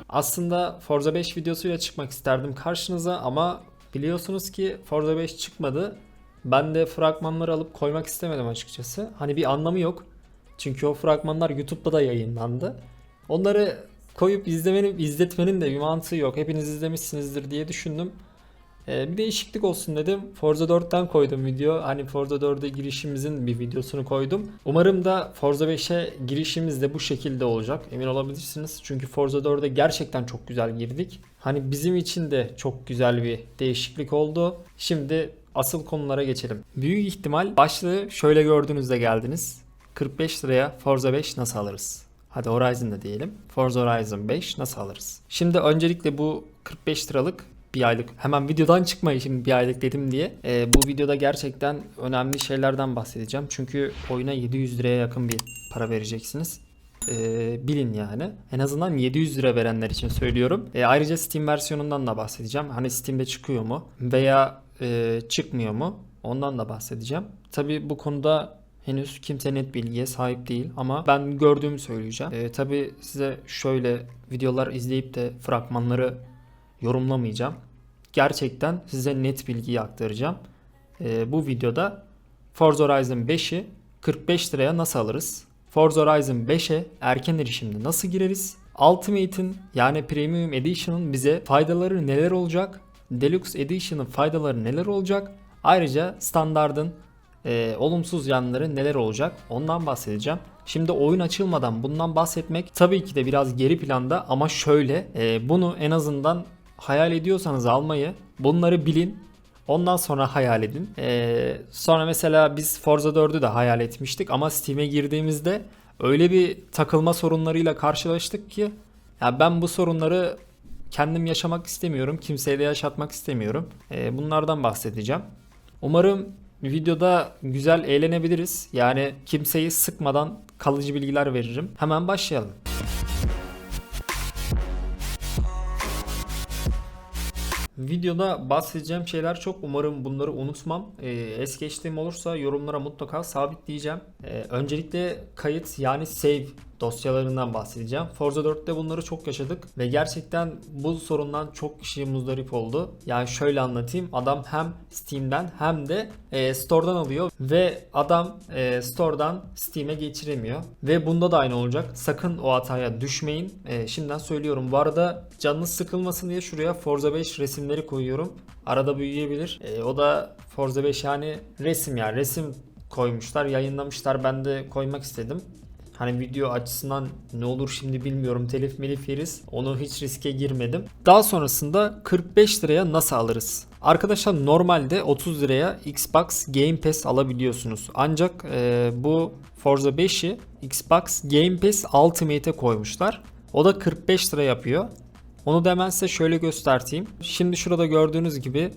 Aslında Forza 5 videosuyla çıkmak isterdim karşınıza ama biliyorsunuz ki Forza 5 çıkmadı. Ben de fragmanları alıp koymak istemedim açıkçası. Hani bir anlamı yok. Çünkü o fragmanlar YouTube'da da yayınlandı. Onları koyup izletmenin de bir mantığı yok. Hepiniz izlemişsinizdir diye düşündüm. Bir değişiklik olsun dedim. Forza 4'ten koydum video. Hani Forza 4'e girişimizin bir videosunu koydum. Umarım da Forza 5'e girişimiz de bu şekilde olacak. Emin olabilirsiniz. Çünkü Forza 4'e gerçekten çok güzel girdik. Hani bizim için de çok güzel bir değişiklik oldu. Şimdi asıl konulara geçelim. Büyük ihtimal başlığı şöyle gördüğünüzde geldiniz. 45 liraya Forza 5 nasıl alırız? Hadi Horizon'da diyelim. Forza Horizon 5 nasıl alırız? Şimdi öncelikle bu 45 liralık bir aylık, hemen videodan çıkmayın şimdi bir aylık dedim diye. Bu videoda gerçekten önemli şeylerden bahsedeceğim. Çünkü oyuna 700 liraya yakın bir para vereceksiniz. Bilin yani. En azından 700 lira verenler için söylüyorum. Ayrıca Steam versiyonundan da bahsedeceğim. Hani Steam'de çıkıyor mu veya çıkmıyor mu? Ondan da bahsedeceğim. Tabii bu konuda henüz kimse net bilgiye sahip değil ama ben gördüğümü söyleyeceğim. Tabii size şöyle videolar izleyip de fragmanları yorumlamayacağım. Gerçekten size net bilgiyi aktaracağım. Bu videoda Forza Horizon 5'i 45 liraya nasıl alırız? Forza Horizon 5'e erken erişimde nasıl gireriz? Ultimate'in yani Premium Edition'ın bize faydaları neler olacak? Deluxe Edition'ın faydaları neler olacak? Ayrıca standardın olumsuz yanları neler olacak? Ondan bahsedeceğim. Şimdi oyun açılmadan bundan bahsetmek tabii ki de biraz geri planda ama şöyle bunu en azından hayal ediyorsanız almayı bunları bilin. Ondan sonra hayal edin. Sonra mesela biz Forza 4'ü de hayal etmiştik ama Steam'e girdiğimizde öyle bir takılma sorunlarıyla karşılaştık ki ya ben bu sorunları kendim yaşamak istemiyorum. Kimseye de yaşatmak istemiyorum. Bunlardan bahsedeceğim. Umarım videoda güzel eğlenebiliriz. Yani kimseyi sıkmadan kalıcı bilgiler veririm. Hemen başlayalım. Videoda bahsedeceğim şeyler çok. Umarım bunları unutmam. Es geçtiğim olursa yorumlara mutlaka sabitleyeceğim. Öncelikle kayıt yani save dosyalarından bahsedeceğim. Forza 4'te bunları çok yaşadık ve gerçekten bu sorundan çok kişi muzdarip oldu. Yani şöyle anlatayım. Adam hem Steam'den hem de Store'dan alıyor ve adam Store'dan Steam'e geçiremiyor. Ve bunda da aynı olacak. Sakın o hataya düşmeyin. Şimdiden söylüyorum. Bu arada canınız sıkılmasın diye şuraya Forza 5 resimleri koyuyorum. Arada büyüyebilir. O da Forza 5 yani resim ya. Resim koymuşlar, yayınlamışlar. Ben de koymak istedim. Hani video açısından ne olur şimdi bilmiyorum, telif melif yeriz. Onu hiç riske girmedim. Daha sonrasında 45 liraya nasıl alırız? Arkadaşlar normalde 30 liraya Xbox Game Pass alabiliyorsunuz. Ancak bu Forza 5'i Xbox Game Pass Ultimate'e koymuşlar. O da 45 lira yapıyor. Onu da hemen size şöyle göstereyim. Şimdi şurada gördüğünüz gibi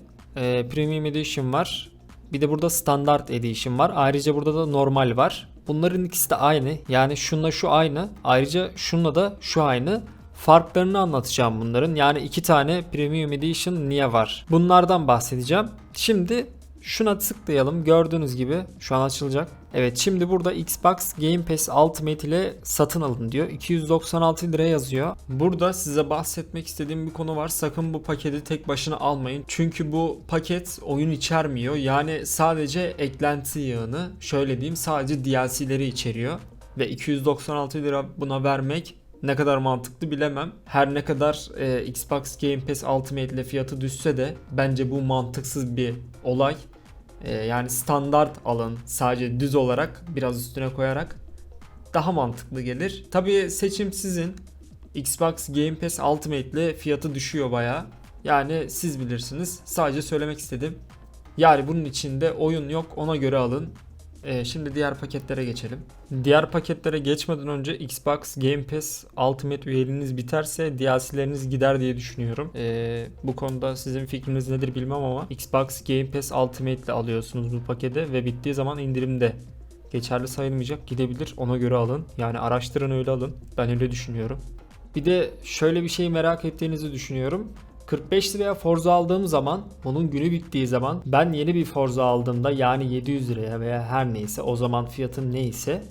Premium Edition var. Bir de burada Standard Edition var. Ayrıca burada da normal var. Bunların ikisi de aynı. Yani şunla şu aynı. Ayrıca şunla da şu aynı. Farklarını anlatacağım bunların. Yani iki tane Premium Edition niye var? Bunlardan bahsedeceğim. Şimdi şuna tıklayalım. Gördüğünüz gibi şu an açılacak. Evet, şimdi burada Xbox Game Pass Ultimate ile satın alın diyor. 296 lira yazıyor. Burada size bahsetmek istediğim bir konu var. Sakın bu paketi tek başına almayın. Çünkü bu paket oyun içermiyor. Yani sadece eklenti yığını, şöyle diyeyim, sadece DLC'leri içeriyor. Ve 296 lira buna vermek ne kadar mantıklı bilemem. Her ne kadar Xbox Game Pass Ultimate ile fiyatı düşse de bence bu mantıksız bir olay. Yani standart alın, sadece düz olarak biraz üstüne koyarak daha mantıklı gelir. Tabii seçim sizin. Xbox Game Pass Ultimate ile fiyatı düşüyor baya. Yani siz bilirsiniz. Sadece söylemek istedim. Yani bunun içinde oyun yok, ona göre alın. Şimdi diğer paketlere geçelim. Diğer paketlere geçmeden önce Xbox Game Pass Ultimate üyeliğiniz biterse DLC'leriniz gider diye düşünüyorum. Bu konuda sizin fikriniz nedir bilmem ama Xbox Game Pass Ultimate ile alıyorsunuz bu paketi ve bittiği zaman indirimde geçerli sayılmayacak, gidebilir, ona göre alın. Yani araştırın, öyle alın. Ben öyle düşünüyorum. Bir de şöyle bir şey merak ettiğinizi düşünüyorum. 45 liraya Forza aldığım zaman, bunun günü bittiği zaman, ben yeni bir Forza aldığımda yani 700 liraya veya her neyse o zaman fiyatın neyse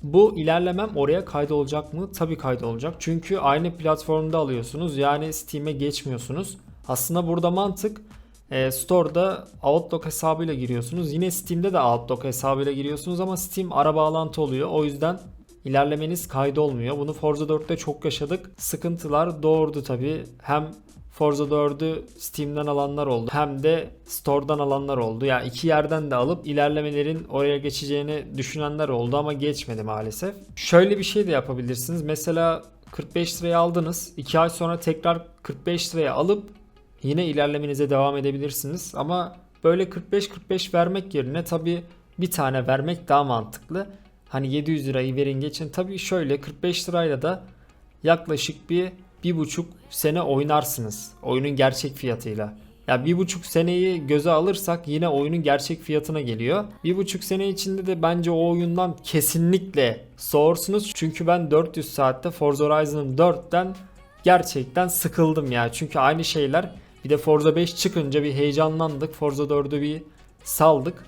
Bu ilerlemem oraya kaydolacak mı? Tabii kaydolacak. Çünkü aynı platformda alıyorsunuz. Yani Steam'e geçmiyorsunuz. Aslında burada mantık Store'da Outlook hesabıyla giriyorsunuz. Yine Steam'de de Outlook hesabıyla giriyorsunuz ama Steam ara bağlantı oluyor. O yüzden ilerlemeniz kaydolmuyor. Bunu Forza 4'te çok yaşadık. Sıkıntılar doğurdu tabii. Hem Forza 4'ü Steam'den alanlar oldu hem de Store'dan alanlar oldu. Yani iki yerden de alıp ilerlemelerin oraya geçeceğini düşünenler oldu ama geçmedi maalesef. Şöyle bir şey de yapabilirsiniz. Mesela 45 liraya aldınız. 2 ay sonra tekrar 45 liraya alıp yine ilerlemenize devam edebilirsiniz. Ama böyle 45-45 vermek yerine tabii bir tane vermek daha mantıklı. Hani 700 lirayı verin geçin. Tabii şöyle 45 lirayla da yaklaşık bir buçuk sene oynarsınız. Oyunun gerçek fiyatıyla. Ya bir buçuk seneyi göze alırsak yine oyunun gerçek fiyatına geliyor. Bir buçuk sene içinde de bence o oyundan kesinlikle soğursunuz. Çünkü ben 400 saatte Forza Horizon 4'ten gerçekten sıkıldım ya. Çünkü aynı şeyler. Bir de Forza 5 çıkınca bir heyecanlandık. Forza 4'ü bir saldık.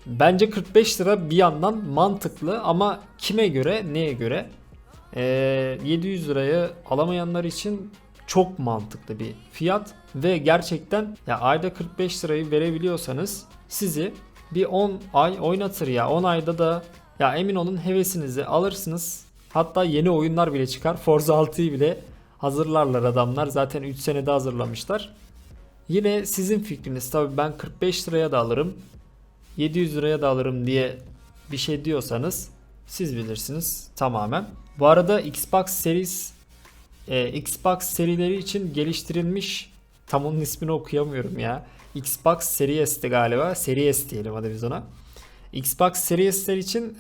Bence 45 lira bir yandan mantıklı ama kime göre, neye göre? 700 lirayı alamayanlar için çok mantıklı bir fiyat ve gerçekten ya ayda 45 lirayı verebiliyorsanız sizi bir 10 ay oynatır ya. 10 ayda da ya emin olun hevesinizi alırsınız. Hatta yeni oyunlar bile çıkar. Forza 6'yı bile hazırlarlar adamlar. Zaten 3 senede hazırlamışlar. Yine sizin fikriniz. Tabii ben 45 liraya da alırım. 700 liraya da alırım diye bir şey diyorsanız siz bilirsiniz tamamen. Bu arada Xbox serileri için geliştirilmiş, tam onun ismini okuyamıyorum ya. Xbox Series'ti galiba. Series diyelim hadi biz ona. Xbox Series'ler için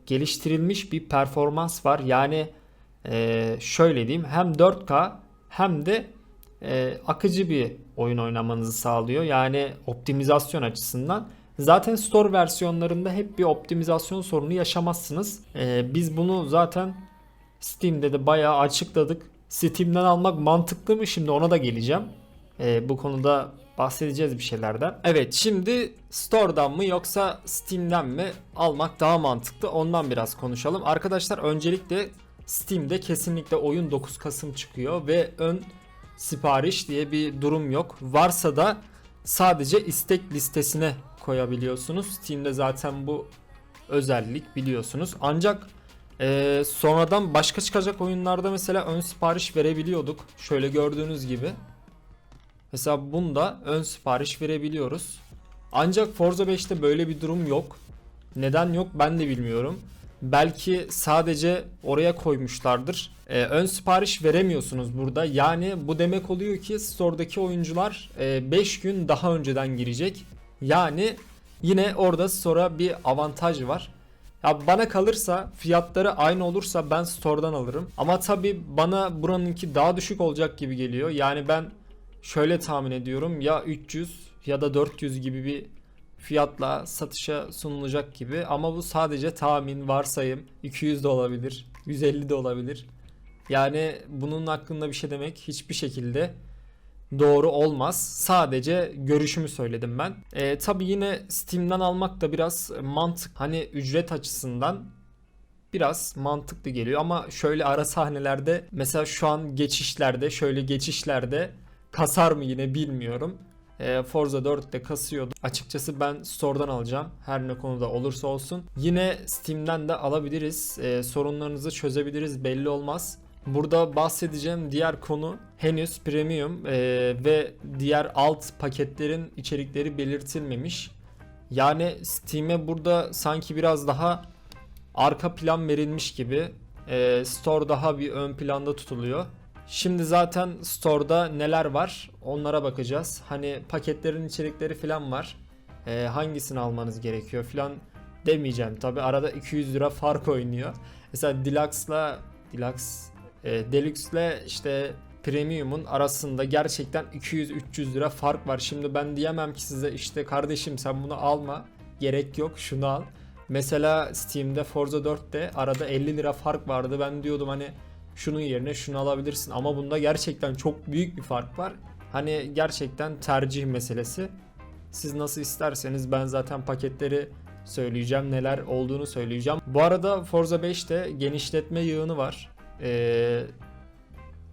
geliştirilmiş bir performans var. Yani şöyle diyeyim, hem 4K hem de akıcı bir oyun oynamanızı sağlıyor. Yani optimizasyon açısından. Zaten Store versiyonlarında hep bir optimizasyon sorunu yaşamazsınız. Biz bunu zaten Steam'de de bayağı açıkladık. Steam'den almak mantıklı mı? Şimdi ona da geleceğim. Bu konuda bahsedeceğiz bir şeylerden. Evet, şimdi Store'dan mı yoksa Steam'den mi almak daha mantıklı? Ondan biraz konuşalım. Arkadaşlar öncelikle Steam'de kesinlikle oyun 9 Kasım çıkıyor ve ön sipariş diye bir durum yok. Varsa da sadece istek listesine koyabiliyorsunuz. Steam'de zaten bu özellik biliyorsunuz. Ancak sonradan başka çıkacak oyunlarda mesela ön sipariş verebiliyorduk. Şöyle gördüğünüz gibi. Mesela bunda ön sipariş verebiliyoruz. Ancak Forza 5'te böyle bir durum yok. Neden yok ben de bilmiyorum. Belki sadece oraya koymuşlardır. Ön sipariş veremiyorsunuz burada. Yani bu demek oluyor ki Store'daki oyuncular 5 gün daha önceden girecek. Yani yine orada Store'a bir avantaj var. Ya bana kalırsa fiyatları aynı olursa ben Store'dan alırım. Ama tabi bana buranınki daha düşük olacak gibi geliyor. Yani ben şöyle tahmin ediyorum, ya 300 ya da 400 gibi bir fiyatla satışa sunulacak gibi. Ama bu sadece tahmin, varsayım. 200 de olabilir, 150 de olabilir. Yani bunun hakkında bir şey demek hiçbir şekilde doğru olmaz. Sadece görüşümü söyledim ben. Tabi yine Steam'den almak da biraz mantık. Hani ücret açısından biraz mantıklı geliyor ama şöyle ara sahnelerde mesela şu an geçişlerde, şöyle geçişlerde kasar mı yine bilmiyorum. Forza 4'te kasıyordu. Açıkçası ben Store'dan alacağım. Her ne konuda olursa olsun. Yine Steam'den de alabiliriz. Sorunlarınızı çözebiliriz, belli olmaz. Burada bahsedeceğim diğer konu henüz premium ve diğer alt paketlerin içerikleri belirtilmemiş. Yani Steam'e burada sanki biraz daha arka plan verilmiş gibi. Store daha bir ön planda tutuluyor. Şimdi zaten Store'da neler var onlara bakacağız. Hani paketlerin içerikleri falan var. Hangisini almanız gerekiyor falan demeyeceğim. Tabi arada 200 lira fark oynuyor. Mesela Deluxe'le işte Premium'un arasında gerçekten 200-300 lira fark var. Şimdi ben diyemem ki size işte kardeşim sen bunu alma, gerek yok, şunu al. Mesela Steam'de Forza 4'te arada 50 lira fark vardı. Ben diyordum hani şunun yerine şunu alabilirsin. Ama bunda gerçekten çok büyük bir fark var. Hani gerçekten tercih meselesi. Siz nasıl isterseniz, ben zaten paketleri söyleyeceğim, neler olduğunu söyleyeceğim. Bu arada Forza 5'te genişletme yığını var.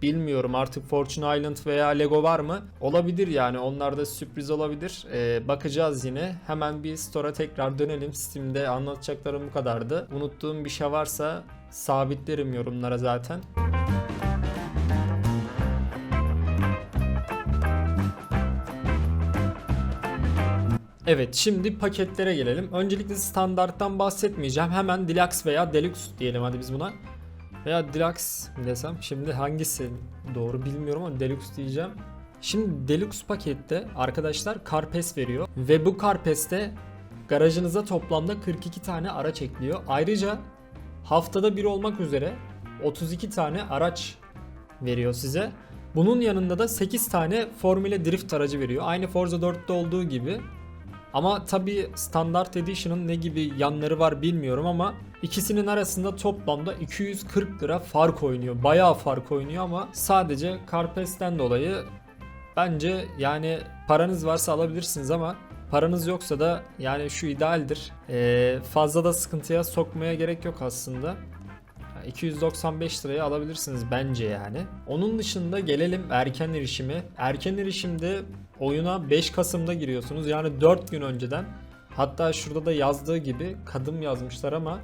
Bilmiyorum artık Fortune Island veya Lego var mı? Olabilir yani, onlar da sürpriz olabilir. Bakacağız yine. Hemen bir store'a tekrar dönelim. Steam'de anlatacaklarım bu kadardı. Unuttuğum bir şey varsa sabitlerim yorumlara zaten. Evet, şimdi paketlere gelelim. Öncelikle standarttan bahsetmeyeceğim. Hemen Deluxe veya Deluxe diyelim hadi biz buna. Veya Deluxe mi desem? Şimdi hangisi doğru bilmiyorum ama Deluxe diyeceğim. Şimdi Deluxe pakette arkadaşlar CarPass veriyor. Ve bu CarPass'te garajınıza toplamda 42 tane araç ekliyor. Ayrıca haftada bir olmak üzere 32 tane araç veriyor size. Bunun yanında da 8 tane Formula Drift aracı veriyor. Aynı Forza 4'te olduğu gibi. Ama tabi Standard Edition'ın ne gibi yanları var bilmiyorum ama ikisinin arasında toplamda 240 lira fark oynuyor. Bayağı fark oynuyor ama sadece CarPass'ten dolayı bence yani paranız varsa alabilirsiniz ama paranız yoksa da yani şu idealdir. Fazla da sıkıntıya sokmaya gerek yok aslında. 295 liraya alabilirsiniz bence yani. Onun dışında gelelim erken erişime. Erken erişimde oyuna 5 Kasım'da giriyorsunuz. Yani 4 gün önceden. Hatta şurada da yazdığı gibi Kasım yazmışlar ama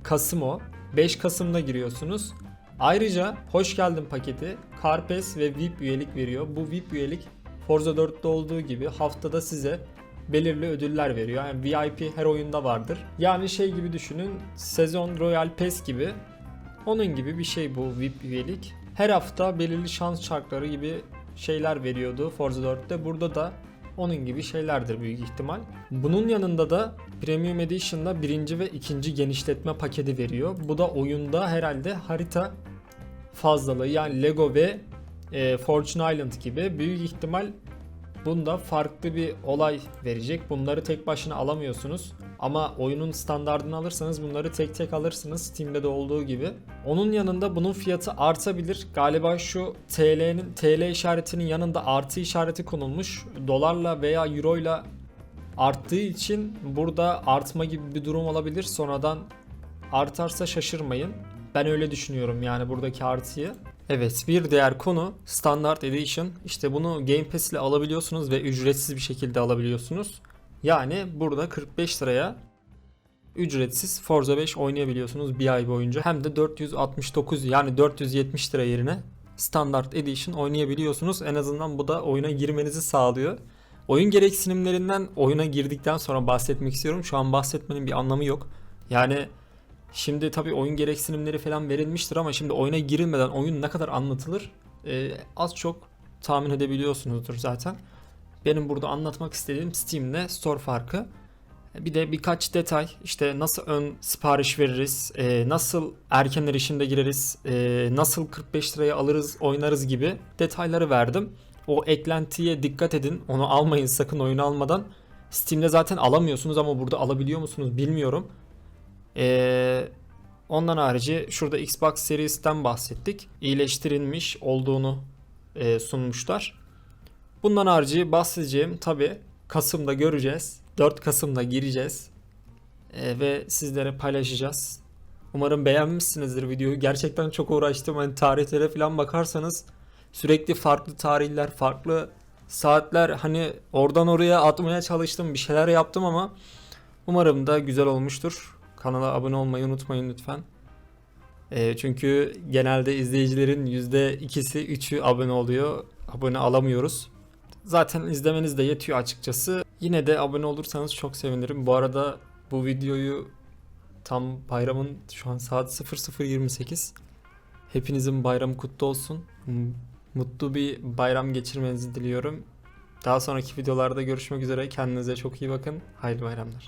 Kasım o. 5 Kasım'da giriyorsunuz. Ayrıca hoş geldin paketi, CarPass ve VIP üyelik veriyor. Bu VIP üyelik Forza 4'te olduğu gibi haftada size belirli ödüller veriyor. Yani VIP her oyunda vardır. Yani şey gibi düşünün, sezon Royal Pass gibi. Onun gibi bir şey bu VIP üyelik. Her hafta belirli şans çarkları gibi şeyler veriyordu Forza 4'te. Burada da onun gibi şeylerdir büyük ihtimal. Bunun yanında da Premium Edition'da birinci ve ikinci genişletme paketi veriyor. Bu da oyunda herhalde harita fazlalığı, yani Lego ve Fortune Island gibi büyük ihtimal bunda farklı bir olay verecek. Bunları tek başına alamıyorsunuz. Ama oyunun standardını alırsanız bunları tek tek alırsınız. Steam'de de olduğu gibi. Onun yanında bunun fiyatı artabilir. Galiba şu TL işaretinin yanında artı işareti konulmuş. Dolarla veya euroyla arttığı için burada artma gibi bir durum olabilir. Sonradan artarsa şaşırmayın. Ben öyle düşünüyorum yani buradaki artıyı. Evet, bir diğer konu Standard Edition. İşte bunu Game Pass ile alabiliyorsunuz ve ücretsiz bir şekilde alabiliyorsunuz. Yani burada 45 liraya ücretsiz Forza 5 oynayabiliyorsunuz bir ay boyunca. Hem de 469 yani 470 lira yerine Standard Edition oynayabiliyorsunuz. En azından bu da oyuna girmenizi sağlıyor. Oyun gereksinimlerinden oyuna girdikten sonra bahsetmek istiyorum. Şu an bahsetmenin bir anlamı yok. Yani şimdi tabii oyun gereksinimleri falan verilmiştir ama şimdi oyuna girilmeden oyun ne kadar anlatılır az çok tahmin edebiliyorsunuzdur zaten. Benim burada anlatmak istediğim Steam'le Store farkı. Bir de birkaç detay, işte nasıl ön sipariş veririz, nasıl erken erişimde gireriz, nasıl 45 liraya alırız, oynarız gibi detayları verdim. O eklentiye dikkat edin, onu almayın sakın oyunu almadan. Steam'de zaten alamıyorsunuz ama burada alabiliyor musunuz bilmiyorum. Ondan harici şurada Xbox Series'ten bahsettik. İyileştirilmiş olduğunu sunmuşlar. Bundan harici bahsedeceğim tabi Kasım'da göreceğiz. 4 Kasım'da gireceğiz. Ve sizlere paylaşacağız. Umarım beğenmişsinizdir videoyu. Gerçekten çok uğraştım. Hani tarihlere falan bakarsanız sürekli farklı tarihler, farklı saatler, hani oradan oraya atmaya çalıştım. Bir şeyler yaptım ama umarım da güzel olmuştur. Kanala abone olmayı unutmayın lütfen. Çünkü genelde izleyicilerin %2'si 3'ü abone oluyor. Abone alamıyoruz. Zaten izlemeniz de yetiyor açıkçası. Yine de abone olursanız çok sevinirim. Bu arada bu videoyu tam bayramın, şu an saat 00:28. Hepinizin bayramı kutlu olsun. Mutlu bir bayram geçirmenizi diliyorum. Daha sonraki videolarda görüşmek üzere. Kendinize çok iyi bakın. Hayırlı bayramlar.